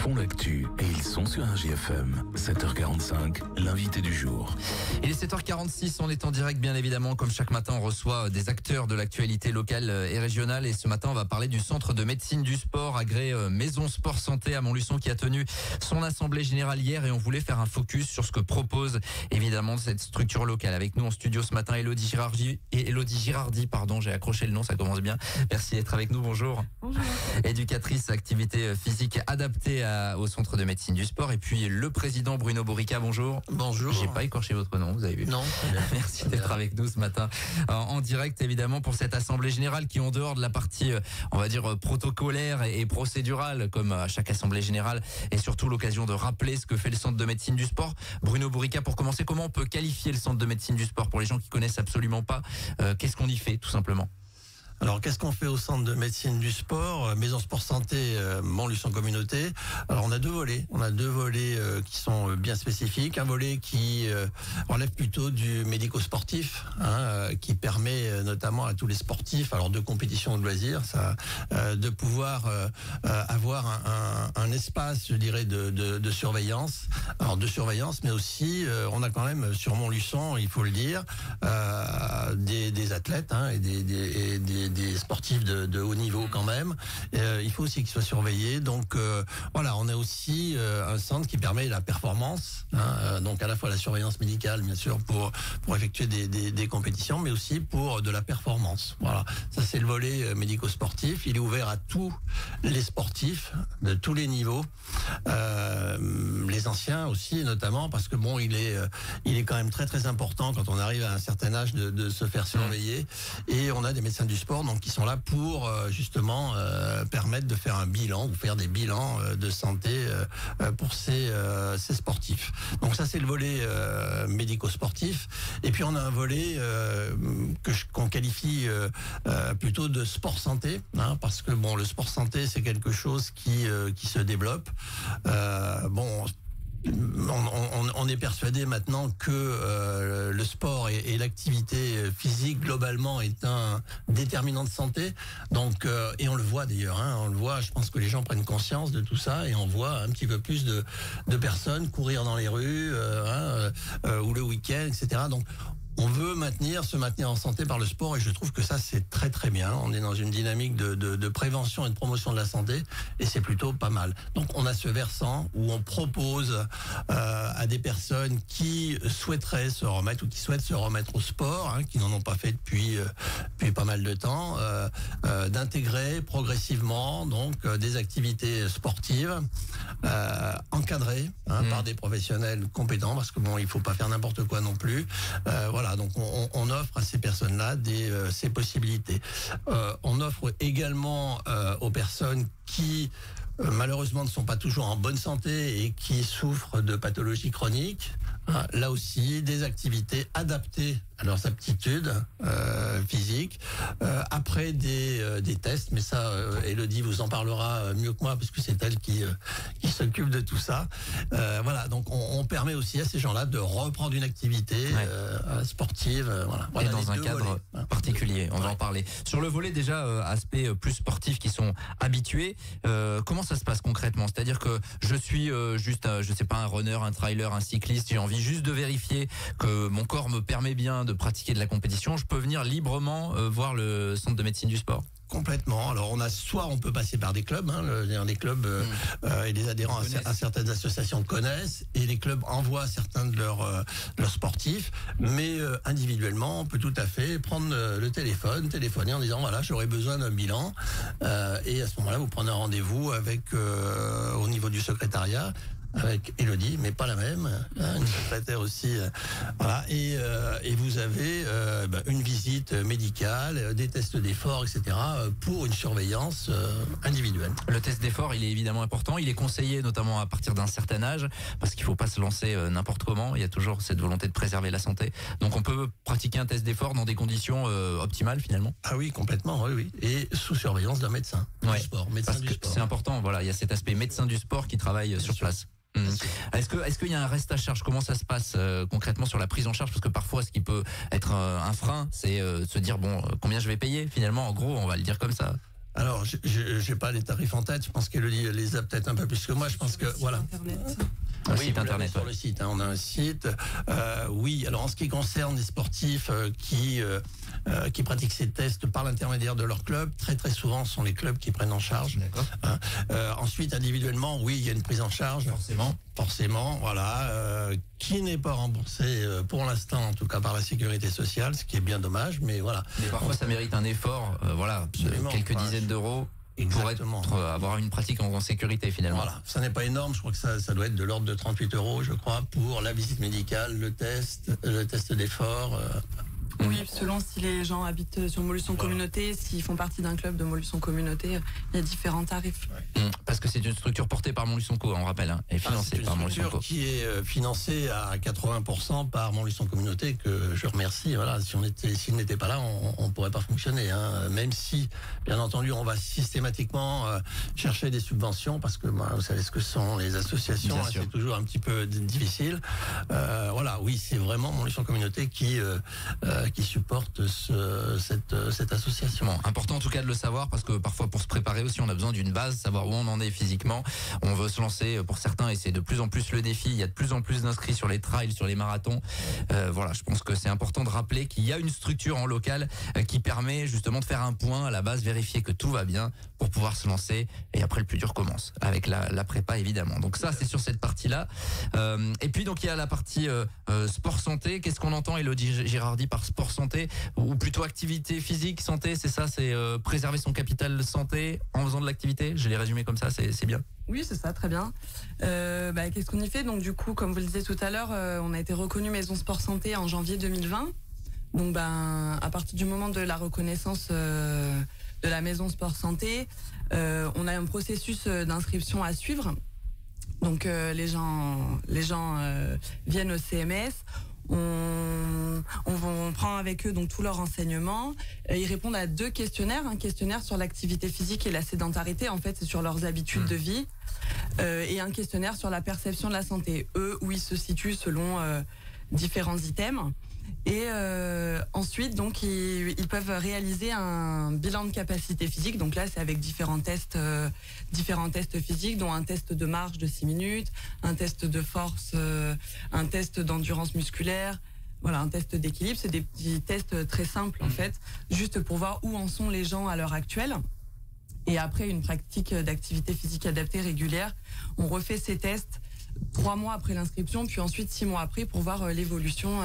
font l'actu et ils sont sur RJFM. 7h45, l'invité du jour. Il est 7h46, on est en direct bien évidemment. Comme chaque matin, on reçoit des acteurs de l'actualité locale et régionale. Et ce matin, on va parler du centre de médecine du sport, agréé Maison Sport Santé à Montluçon, qui a tenu son assemblée générale hier. Et on voulait faire un focus sur ce que propose évidemment cette structure locale. Avec nous en studio ce matin, Elodie Girardi, j'ai accroché le nom, ça commence bien. Merci d'être avec nous, bonjour. Bonjour. Éducatrice activité physique adaptée au centre de médecine du sport. Et puis le président Bruno Bourrica, bonjour. Bonjour. J'ai pas écorché votre nom, vous avez vu. Non. Merci d'être avec nous ce matin en direct évidemment pour cette assemblée générale qui, en dehors de la partie on va dire protocolaire et procédurale comme à chaque assemblée générale, est surtout l'occasion de rappeler ce que fait le centre de médecine du sport. Bruno Bourrica, pour commencer, comment on peut qualifier le centre de médecine du sport pour les gens qui connaissent absolument pas? Qu'est-ce qu'on y fait tout simplement? Alors, qu'est-ce qu'on fait au centre de médecine du sport, Maison Sport Santé, Montluçon Communauté? Alors, on a deux volets. On a deux volets qui sont bien spécifiques. Un volet qui relève plutôt du médico-sportif, qui permet notamment à tous les sportifs, alors de compétition ou de loisirs, de pouvoir avoir un espace, je dirais, de surveillance. Alors, de surveillance, mais aussi, on a quand même sur Montluçon, il faut le dire, des athlètes et des sportifs de haut niveau quand même. Il faut aussi qu'ils soient surveillés. Donc voilà, on a aussi un centre qui permet la performance, donc à la fois la surveillance médicale bien sûr pour effectuer des compétitions, mais aussi pour de la performance. Voilà, ça c'est le volet médico-sportif. Il est ouvert à tous les sportifs de tous les niveaux, les anciens aussi notamment, parce que bon, il est quand même très très important quand on arrive à un certain âge de se faire surveiller. Et on a des médecins du sport donc qui sont là pour justement permettre de faire un bilan ou faire des bilans de santé pour ces sportifs. Donc ça c'est le volet médico-sportif. Et puis on a un volet qu'on qualifie plutôt de sport santé, parce que bon, le sport santé c'est quelque chose qui se développe. On est persuadé maintenant que le sport et l'activité physique globalement est un déterminant de santé. Donc et on le voit d'ailleurs, on le voit. Je pense que les gens prennent conscience de tout ça et on voit un petit peu plus de personnes courir dans les rues ou le week-end, etc. Donc on veut se maintenir en santé par le sport et je trouve que ça c'est très très bien. On est dans une dynamique de prévention et de promotion de la santé et c'est plutôt pas mal. Donc on a ce versant où on propose à des personnes qui souhaiteraient se remettre ou qui souhaitent se remettre au sport, qui n'en ont pas fait depuis pas mal de temps, d'intégrer progressivement donc des activités sportives encadrées par des professionnels compétents, parce que bon, il faut pas faire n'importe quoi non plus. Voilà, donc on offre à ces personnes-là ces possibilités. On offre également aux personnes qui malheureusement ne sont pas toujours en bonne santé et qui souffrent de pathologies chroniques, là aussi des activités adaptées à leurs aptitudes physiques, après des tests, mais ça Elodie vous en parlera mieux que moi parce que c'est elle qui s'occupe de tout ça. Voilà, donc on permet aussi à ces gens-là de reprendre une activité sportive, et dans un cadre particulier, on va en parler. Sur le volet déjà aspect plus sportif qui sont habitués, comment ça se passe concrètement? C'est-à-dire que je suis juste je sais pas, un runner, un trailer, un cycliste, j'ai envie juste de vérifier que mon corps me permet bien de pratiquer de la compétition, je peux venir librement voir le centre de médecine du sport? Complètement. Alors on peut passer par des clubs, les clubs et les adhérents à certaines associations connaissent, et les clubs envoient certains de leurs sportifs, mais individuellement on peut tout à fait prendre le téléphoner en disant voilà, j'aurais besoin d'un bilan, et à ce moment-là vous prenez un rendez-vous avec au niveau du secrétariat avec Elodie, mais pas la même, une secrétaire aussi, voilà, et vous avez une visite médicale, des tests d'effort, etc., pour une surveillance individuelle. Le test d'effort, il est évidemment important, il est conseillé notamment à partir d'un certain âge, parce qu'il faut pas se lancer n'importe comment, il y a toujours cette volonté de préserver la santé, donc on peut pratiquer un test d'effort dans des conditions optimales finalement? Ah oui, complètement, oui, et sous surveillance d'un médecin du sport, parce que c'est important, voilà, il y a cet aspect médecin du sport qui travaille sur place. Est-ce qu'il y a un reste à charge? Comment ça se passe concrètement sur la prise en charge? Parce que parfois, ce qui peut être un frein, c'est se dire bon, combien je vais payer finalement. En gros, on va le dire comme ça. Alors, j'ai pas les tarifs en tête. Je pense qu'Elodie les a peut-être un peu plus que moi. Je pense que voilà. Un Oui, site internet. sur le site. On a un site. Oui. Alors, en ce qui concerne les sportifs qui pratiquent ces tests par l'intermédiaire de leur club, très très souvent, ce sont les clubs qui prennent en charge. D'accord. Ensuite, individuellement, oui, il y a une prise en charge. Forcément, voilà, qui n'est pas remboursé pour l'instant, en tout cas par la sécurité sociale, ce qui est bien dommage, mais voilà. Mais parfois, ça mérite un effort, Absolument. quelques dizaines d'euros. Exactement. Pour avoir une pratique en sécurité finalement. Voilà, ça n'est pas énorme, je crois que ça doit être de l'ordre de 38 €, je crois, pour la visite médicale, le test d'effort. Oui, selon si les gens habitent sur Montluçon Communauté, s'ils font partie d'un club de Montluçon Communauté, il y a différents tarifs. Parce que c'est une structure portée par Montluçon Co, on rappelle, hein, et financée par Montluçon Co. Qui est financée à 80% par Montluçon Communauté, que je remercie. Voilà, s'il n'était pas là, on pourrait pas fonctionner. Hein. Même si, bien entendu, on va systématiquement chercher des subventions, parce que vous savez ce que sont les associations, hein, c'est toujours un petit peu difficile. Voilà, oui, c'est vraiment Montluçon Communauté qui supporte cette association. Bon, important en tout cas de le savoir, parce que parfois pour se préparer aussi on a besoin d'une base, savoir où on en est physiquement. On veut se lancer pour certains et c'est de plus en plus le défi. Il y a de plus en plus d'inscrits sur les trails, sur les marathons. Voilà, je pense que c'est important de rappeler qu'il y a une structure en local qui permet justement de faire un point à la base, vérifier que tout va bien pour pouvoir se lancer, et après le plus dur commence avec la prépa évidemment. Donc ça c'est sur cette partie-là. Et puis donc il y a la partie sport santé. Qu'est-ce qu'on entend, Elodie Girardi, par sport santé, ou plutôt activité physique, santé, c'est ça, c'est préserver son capital santé en faisant de l'activité. Je l'ai résumé comme ça, c'est bien. Oui, c'est ça, très bien. Qu'est-ce qu'on y fait? Donc du coup, comme vous le disiez tout à l'heure, on a été reconnu Maison Sport Santé en janvier 2020. Donc à partir du moment de la reconnaissance de la Maison Sport Santé, on a un processus d'inscription à suivre. Donc les gens viennent au CMS. On prend avec eux donc tous leurs renseignements. Ils répondent à 2 questionnaires, un questionnaire sur l'activité physique et la sédentarité, en fait c'est sur leurs habitudes de vie, et un questionnaire sur la perception de la santé, eux où ils se situent selon différents items. Et ensuite donc ils peuvent réaliser un bilan de capacité physique. Donc là c'est avec différents tests physiques, dont un test de marche de 6 minutes, un test de force, un test d'endurance musculaire, voilà, un test d'équilibre. C'est des petits tests très simples en fait, juste pour voir où en sont les gens à l'heure actuelle. Et après une pratique d'activité physique adaptée régulière, on refait ces tests 3 mois après l'inscription, puis ensuite 6 mois après pour voir l'évolution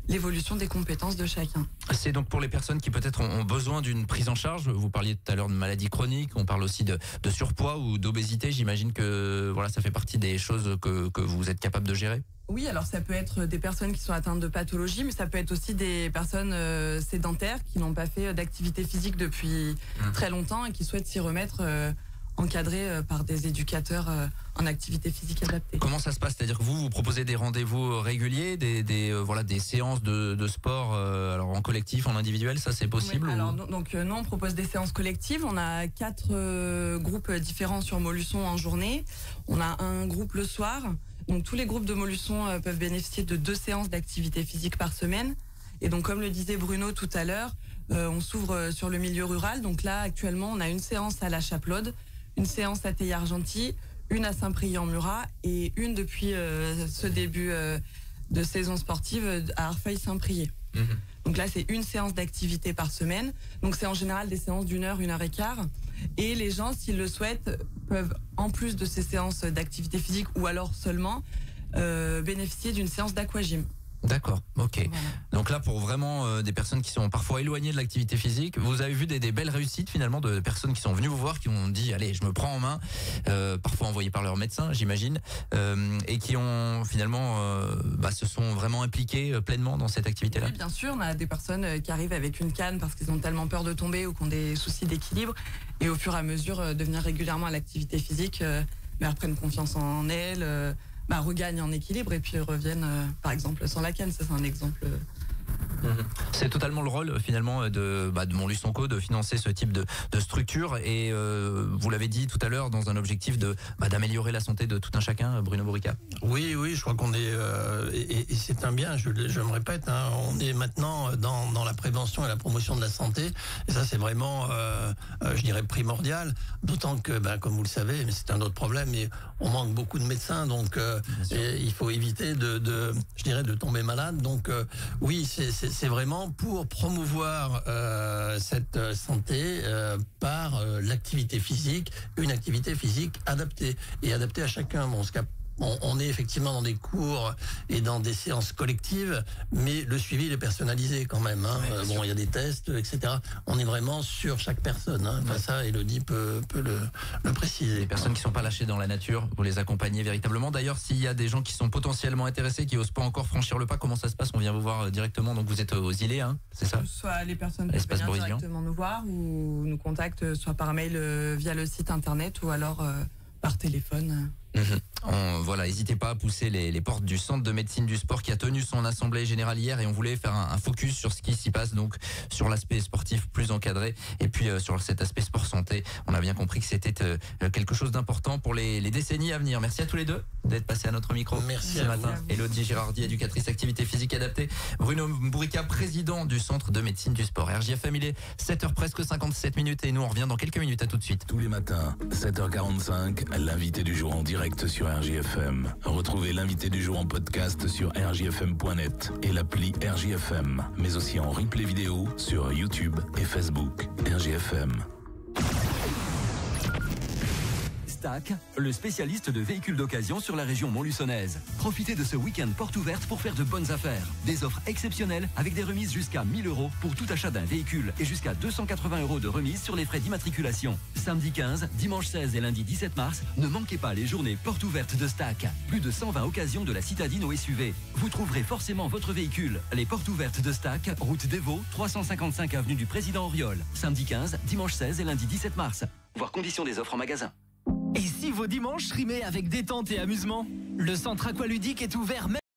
des compétences de chacun. C'est donc pour les personnes qui peut-être ont besoin d'une prise en charge. Vous parliez tout à l'heure de maladies chroniques, on parle aussi de surpoids ou d'obésité. J'imagine que voilà, ça fait partie des choses que vous êtes capable de gérer. Oui, alors ça peut être des personnes qui sont atteintes de pathologie, mais ça peut être aussi des personnes sédentaires qui n'ont pas fait d'activité physique depuis très longtemps et qui souhaitent s'y remettre, encadrés par des éducateurs en activité physique adaptée. Comment ça se passe? C'est-à-dire que vous proposez des rendez-vous réguliers, des séances de sport, alors en collectif, en individuel, ça c'est possible? Oui, alors nous on propose des séances collectives. On a 4 groupes différents sur Montluçon en journée. On a un groupe le soir. Donc tous les groupes de Montluçon peuvent bénéficier de 2 séances d'activité physique par semaine. Et donc comme le disait Bruno tout à l'heure, on s'ouvre sur le milieu rural. Donc là actuellement on a une séance à la Chapelaude, une séance à Theillargenty, une à Saint-Priest-en-Murat et une depuis ce début de saison sportive à Arfeuil-Saint-Priest. Donc là c'est une séance d'activité par semaine. Donc c'est en général des séances d'1 heure, 1 heure et quart. Et les gens, s'ils le souhaitent, peuvent en plus de ces séances d'activité physique ou alors seulement bénéficier d'une séance d'aquagym. D'accord, ok. Voilà. Donc là, pour vraiment des personnes qui sont parfois éloignées de l'activité physique, vous avez vu des belles réussites finalement de personnes qui sont venues vous voir, qui ont dit allez, je me prends en main, parfois envoyées par leur médecin, j'imagine, et qui ont finalement se sont vraiment impliquées pleinement dans cette activité-là. Oui, bien sûr, on a des personnes qui arrivent avec une canne parce qu'ils ont tellement peur de tomber ou qui ont des soucis d'équilibre, et au fur et à mesure de venir régulièrement à l'activité physique, reprennent confiance en elles. Regagnent en équilibre et puis reviennent, par exemple, sans la canne. Ça, c'est un exemple C'est totalement le rôle finalement de Montluçon Co de financer ce type de structure et vous l'avez dit tout à l'heure dans un objectif d'améliorer la santé de tout un chacun, Bruno Bourrica. Oui, je crois qu'on est et c'est un bien. Je me répète, hein, on est maintenant dans la prévention et la promotion de la santé et ça c'est vraiment, je dirais primordial. D'autant que, comme vous le savez, mais c'est un autre problème, mais on manque beaucoup de médecins, donc il faut éviter de tomber malade. Donc oui, c'est vraiment pour promouvoir cette santé par l'activité physique, une activité physique adaptée à chacun. Bon, on est effectivement dans des cours et dans des séances collectives, mais le suivi il est personnalisé quand même. Hein. Il y a des tests, etc. On est vraiment sur chaque personne. Hein. Enfin, ça, Elodie peut le préciser. Les personnes qui ne sont pas lâchées dans la nature, vous les accompagnez véritablement. D'ailleurs, s'il y a des gens qui sont potentiellement intéressés, qui n'osent pas encore franchir le pas, comment ça se passe? On vient vous voir directement, donc vous êtes aux îlets, hein, c'est ça? Soit les personnes peuvent venir directement nous voir ou nous contactent soit par mail via le site internet ou alors par téléphone. Voilà, n'hésitez pas à pousser les portes du centre de médecine du sport qui a tenu son assemblée générale hier et on voulait faire un focus sur ce qui s'y passe, donc sur l'aspect sportif plus encadré et puis sur cet aspect sport santé. On a bien compris que c'était quelque chose d'important pour les décennies à venir. Merci à tous les deux d'être passés à notre micro. Merci ce matin. Elodie Girardi, éducatrice activité physique adaptée, Bruno Bourrica, président du centre de médecine du sport. RJFM, il est 7h presque 57 minutes et nous on revient dans quelques minutes. À tout de suite. Tous les matins, 7h45, l'invité du jour en direct sur RJFM. Retrouvez l'invité du jour en podcast sur rjfm.net et l'appli RJFM, mais aussi en replay vidéo sur YouTube et Facebook. RJFM. Stack, le spécialiste de véhicules d'occasion sur la région montluçonnaise. Profitez de ce week-end porte ouverte pour faire de bonnes affaires. Des offres exceptionnelles avec des remises jusqu'à 1 000 € pour tout achat d'un véhicule et jusqu'à 280 € de remise sur les frais d'immatriculation. Samedi 15, dimanche 16 et lundi 17 mars, ne manquez pas les journées porte ouvertes de Stack. Plus de 120 occasions de la citadine au SUV. Vous trouverez forcément votre véhicule. Les portes ouvertes de Stack, route d'Evo, 355 avenue du Président Auriol. Samedi 15, dimanche 16 et lundi 17 mars. Voir conditions des offres en magasin. Et si vos dimanches rimaient avec détente et amusement? Le centre aqualudique est ouvert même